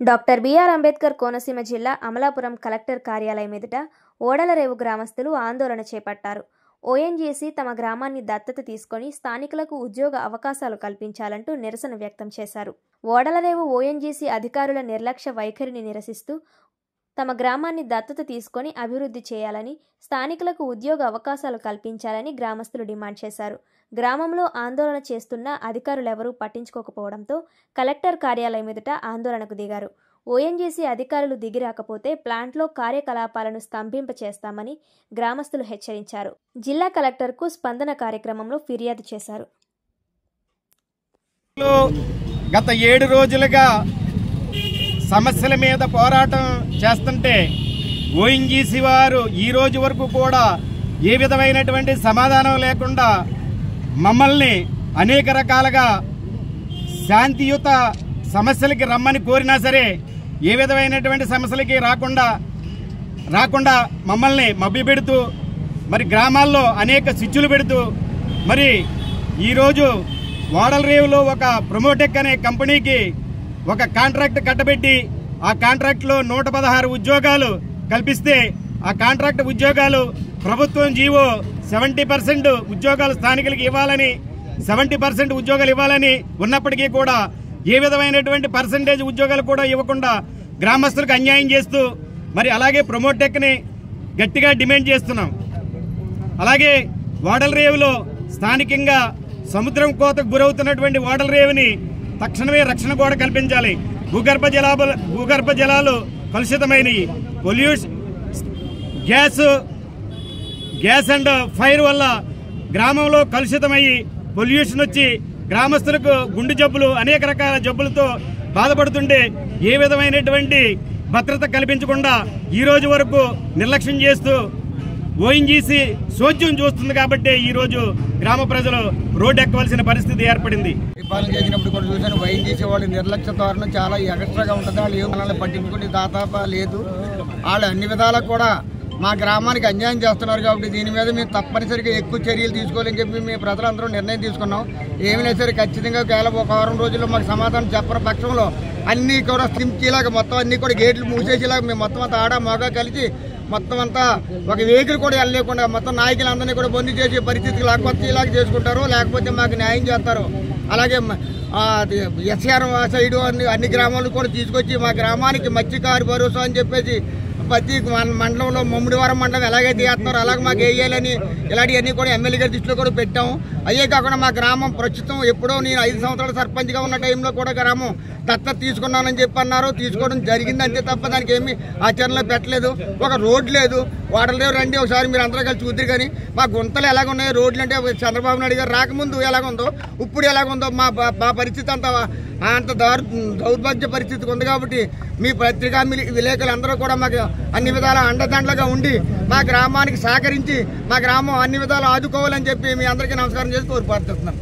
Doctor BR Ambedkar Konaseema జిల్లా Amalapuram collector కార్యాలయం ఎదుట ఓడలరేవు గ్రామస్తులు ఆందోళన చేపట్టారు. ఓఎన్జీసీ తమ గ్రామాన్ని దత్తత తీసుకొని స్థానికులకు ఉద్యోగ అవకాశాలు కల్పించాలంటూ నిరసన వ్యక్తం చేశారు. ఓడలరేవు ఓఎన్జీసీ అధికారుల నిర్లక్ష్య వైఖరిని నిరసిస్తూ తమ గ్రామాన్ని దత్తత తీసుకొని అభివృద్ధి చేయాలని, స్థానికులకు ఉద్యోగ అవకాశాలు కల్పించాలని గ్రామస్తులు డిమాండ్ చేశారు. గ్రామంలో ఆందోళన చేస్తున్న అధికారులెవరూ పట్టించుకోకపోవడంతో కలెక్టర్ కార్యాలయం ఎదుట ఆందోళనకు దిగారు. ఓఎన్జీసీ అధికారులు దిగిరాకపోతే ప్లాంట్లో కార్యకలాపాలను స్తంభింపచేస్తామని గ్రామస్తులు హెచ్చరించారు. జిల్లా కలెక్టర్కు స్పందన కార్యక్రమంలో ఫిర్యాదు చేశారు. గత 7 రోజులుగా సమస్యల మీద పోరాటం చేస్తుంటే ఓఎన్జీసీ వారు ఈ రోజు వరకు కూడా ఏ విధమైనటువంటి సమాధానం లేకుండా మమ్మల్ని అనేక రకాలుగా శాంతియుత సమస్యలకి రమ్మని కోరినా సరే ఏ విధమైనటువంటి సమస్యలకి రాకుండా మమ్మల్ని మభ్యపెడుతూ మరి గ్రామాల్లో అనేక స్విచ్చులు పెడుతూ మరి ఈరోజు ఓడలరేవులో ఒక ప్రమోటెక్ అనే కంపెనీకి ఒక కాంట్రాక్ట్ కట్టబెట్టి ఆ కాంట్రాక్ట్లో 116 ఉద్యోగాలు కల్పిస్తే ఆ కాంట్రాక్ట్ ఉద్యోగాలు ప్రభుత్వం జీవో 70% ఉద్యోగాలు స్థానికులకు ఇవ్వాలని 70% ఉద్యోగాలు ఇవ్వాలని ఉన్నప్పటికీ కూడా ఏ విధమైనటువంటి పర్సంటేజ్ ఉద్యోగాలు కూడా ఇవ్వకుండా గ్రామస్తులకు అన్యాయం చేస్తూ మరి అలాగే ప్రమోటెక్ని గట్టిగా డిమాండ్ చేస్తున్నాం. అలాగే ఓడలరేవులో స్థానికంగా సముద్రం కోతకు గురవుతున్నటువంటి ఓడలరేవుని తక్షణమే రక్షణ కూడా కల్పించాలి. భూగర్భ జలాలు కలుషితమైనవి. గ్యాస్ అండ్ ఫైర్ వల్ల గ్రామంలో కలుషితమయ్యి పొల్యూషన్ వచ్చి గ్రామస్తులకు గుండె జబ్బులు అనేక రకాల జబ్బులతో బాధపడుతుంటే ఏ విధమైనటువంటి భద్రత కల్పించకుండా ఈ రోజు వరకు నిర్లక్ష్యం చేస్తూ ఓఎన్జీసీ సోద్యం చూస్తుంది. కాబట్టి ఈ రోజు గ్రామ ప్రజలు రోడ్డు ఎక్కవలసిన పరిస్థితి ఏర్పడింది. పరిపాలన చేసినప్పుడు కూడా చూసాను ఓఎన్జీసీ వాళ్ళు నిర్లక్ష్య ధోరణి చాలా ఎక్స్ట్రాగా ఉంటుంది. వాళ్ళు ఏ మనల్ని పట్టించుకునే దాదాపు లేదు. వాళ్ళు అన్ని విధాలకు కూడా మా గ్రామానికి అన్యాయం చేస్తున్నారు. కాబట్టి దీని మీద మేము తప్పనిసరిగా ఎక్కువ చర్యలు తీసుకోవాలని చెప్పి మేము ప్రజలందరూ నిర్ణయం తీసుకున్నాం. ఏమైనా సరే ఖచ్చితంగా కేవలం ఒక వారం రోజుల్లో మాకు సమాధానం చెప్పని పక్షంలో అన్నీ కూడా స్కిమ్చేలాగా మొత్తం అన్నీ కూడా గేట్లు మూసేసేలాగా మేము మొత్తం అంతా ఆడ మగ కలిసి మొత్తం అంతా ఒక వెహికల్ కూడా వెళ్ళలేకుండా మొత్తం నాయకులందరినీ కూడా బందీ చేసే పరిస్థితికి లాక్కొచ్చేలాగా చేసుకుంటారు. లేకపోతే మాకు న్యాయం చేస్తారు. అలాగే ఎస్ఆర్ సైడు అన్ని గ్రామాలు కూడా తీసుకొచ్చి మా గ్రామానికి మత్స్యకారు భరోసా అని చెప్పేసి ప్రతి మండలంలో ముమ్మిడివారం మండలం ఎలాగైతే చేస్తున్నారో అలాగే మాకు వేయాలని ఇలాంటివన్నీ కూడా ఎమ్మెల్యే గారి దృష్టిలో కూడా పెట్టాము. అయ్యే కాకుండా మా గ్రామం ప్రస్తుతం ఎప్పుడో నేను 5 సంవత్సరాల సర్పంచ్గా ఉన్న టైంలో కూడా గ్రామం దత్తత తీసుకున్నానని చెప్పి అన్నారు. తీసుకోవడం జరిగింది అంతే తప్ప దానికి ఏమి ఆచరణలో పెట్టలేదు. ఒక రోడ్ లేదు. ఓడలరేవు రండి ఒకసారి మీరు అందరూ కలిసి చూద్దరు. కానీ మా గుంతలు ఎలాగున్నాయో రోడ్లు అంటే చంద్రబాబు నాయుడు గారు రాకముందు ఎలాగుందో ఇప్పుడు ఎలాగుందో మా పరిస్థితి అంత దౌర్భాగ్య పరిస్థితికి ఉంది. కాబట్టి మీ పత్రికా విలేకరులందరూ కూడా మాకు అన్ని విధాల అండదండలుగా ఉండి మా గ్రామానికి సహకరించి మా గ్రామం అన్ని విధాలు ఆదుకోవాలని చెప్పి మీ అందరికీ నమస్కారం చేసి కోరిపారుతున్నాను.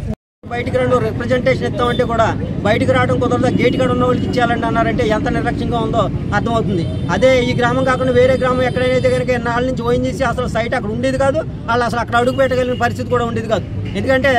బయటికి రెండు రిప్రజెంటేషన్ ఇస్తామంటే కూడా బయటకు రావడం కుదరదు. గేట్ కాడ ఉన్న వాళ్ళకి ఇచ్చేయాలంటే అన్నారంటే ఎంత నిర్లక్ష్యంగా ఉందో అర్థమవుతుంది. అదే ఈ గ్రామం కాకుండా వేరే గ్రామం ఎక్కడైతే కనుక ఎన్నాళ్ళ నుంచి ఓఎన్జీసీ అసలు సైట్ అక్కడ ఉండేది కాదు. వాళ్ళు అసలు అక్కడ అడుగు పెట్టగలిగిన పరిస్థితి కూడా ఉండేది కాదు. ఎందుకంటే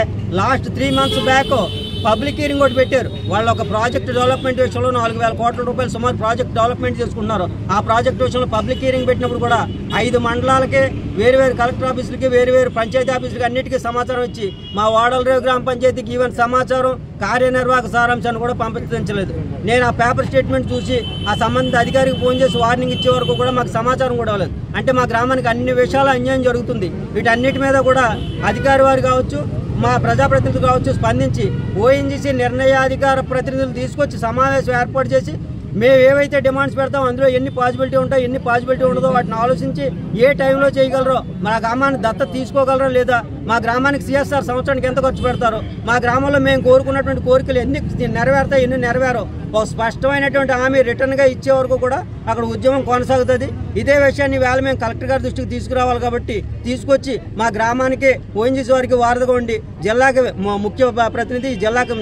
last 3 months back public hearing ఒకటి పెట్టారు. వాళ్ళు ఒక ప్రాజెక్ట్ డెవలప్మెంట్ విషయంలో 4,000 కోట్ల రూపాయలు సుమారు ప్రాజెక్ట్ డెవలప్మెంట్ చేసుకుంటున్నారు. ఆ ప్రాజెక్ట్ విషయంలో పబ్లిక్ హీరింగ్ పెట్టినప్పుడు కూడా 5 మండలాలకి వేరు కలెక్టర్ ఆఫీసులకి వేరు పంచాయతీ ఆఫీసులకి అన్నిటికీ సమాచారం ఇచ్చి మా ఓడలరేవు గ్రామ పంచాయతీకి ఈవెన్ సమాచారం కార్యనిర్వాహక సారాంశాన్ని కూడా పంపించలేదు. నేను ఆ పేపర్ స్టేట్మెంట్ చూసి ఆ సంబంధిత అధికారికి ఫోన్ చేసి వార్నింగ్ ఇచ్చే వరకు కూడా మాకు సమాచారం కూడా లేదు. అంటే మా గ్రామానికి అన్ని విషయాలు అన్యాయం జరుగుతుంది. వీటన్నిటి మీద కూడా అధికారి వారు కావచ్చు, మా ప్రజాప్రతినిధులు కావచ్చు స్పందించి ఓఎన్జీసీ నిర్ణయాధికార ప్రతినిధులు తీసుకొచ్చి సమావేశం ఏర్పాటు చేసి మేము ఏవైతే డిమాండ్స్ పెడతామో అందులో ఎన్ని పాజిబిలిటీ ఉంటాయో ఎన్ని పాజిబిలిటీ ఉండదో వాటిని ఆలోచించి ఏ టైంలో చేయగలరో, మా గ్రామాన్ని దత్తత తీసుకోగలరో లేదా, మా గ్రామానికి సిఎస్ఆర్ సంవత్సరానికి ఎంత ఖర్చు పెడతారో, మా గ్రామంలో మేము కోరుకున్నటువంటి కోరికలు ఎన్ని నెరవేరుతాయి ఎన్ని నెరవేరో ఒక స్పష్టమైనటువంటి హామీ రిటర్న్గా ఇచ్చే వరకు కూడా అక్కడ ఉద్యమం కొనసాగుతుంది. ఇదే విషయాన్ని వేళ మేము కలెక్టర్ గారి దృష్టికి తీసుకురావాలి. కాబట్టి తీసుకొచ్చి మా గ్రామానికి ఓఎన్జీసీ వారికి వారధిగా ఉండి జిల్లాకి ముఖ్య ప్రతినిధి జిల్లాకి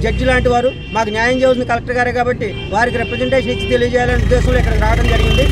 జడ్జి లాంటి వారు మాకు న్యాయం చేయాల్సిన కలెక్టర్ గారే. కాబట్టి వారికి రిప్రజెంటేషన్ ఇచ్చి తెలియజేయాలనే ఉద్దేశంలో ఇక్కడికి రావడం జరిగింది.